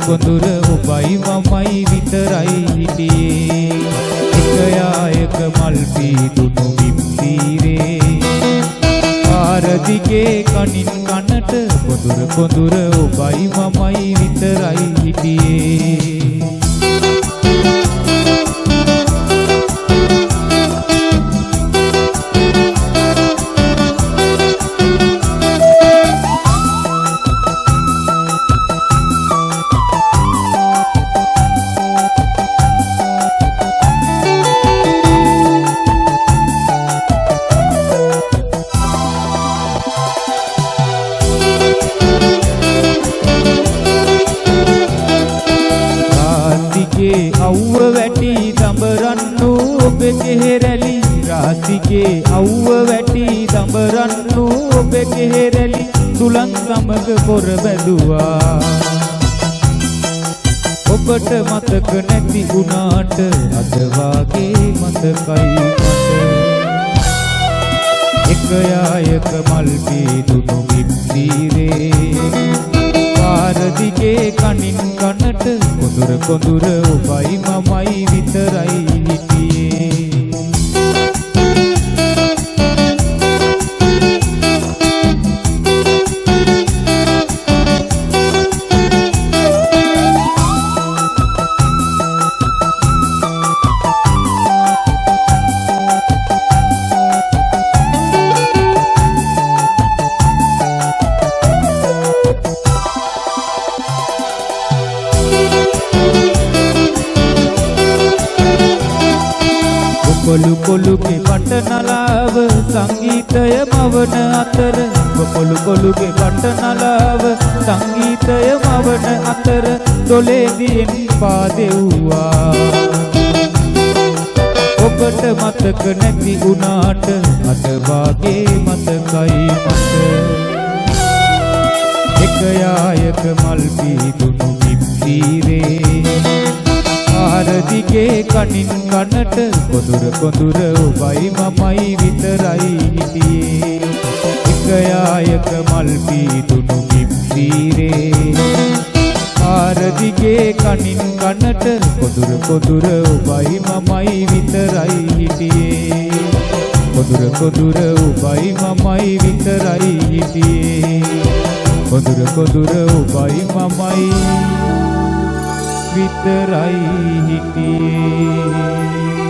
කොඳුර ඔබයි මමයි විතරයි හිටියේ එක යායක මල් පීදුණු බිම්තීරේ පාර දිගේ කනින් කනට කොඳුර ඔබයි මමයි විතරයි හිටියේ අව්ව වැටි දඹරන්නු ඔබේ කෙහෙරැලි රාතිගේ අව්ව වැටි දඹරන්නු ඔබේ කෙහෙරැලි තුලන් සමග පොර බැඳුවා ඔබට මතක නැති වුණාට අද වාගේ මතකයි මට එක යායක මල් පීදුණු බිම්තීරේ පාර දිගේ කනින් කනට කොඳුර ඔබයි මමයි විතරයි හිටියේ කොළු කොළුගේ පටනලාව සංගීතය මවන අතර කොළු කොළුගේ පටනලාව සංගීතය මවන අතර දොලේදීන් පාදෙව්වා ඔබට මතක නැති වුණාට අද වාගේ මතකයි මට එක යායක මල් පීදුණු බිම්තීරේ පාර දිගේ කනින් කනට කොඳුර ඔබයි මමයි විතරයි හිටියේ එක යායක මල් පීදුණු බිම්තීරේ පාර දිගේ කනින් කනට කොඳුර ඔබයි මමයි විතරයි හිටියේ කොඳුර ඔබයි මමයි විතරයි හිටියේ කොඳුර ඔබයි මමයි විතරයි හිටියේ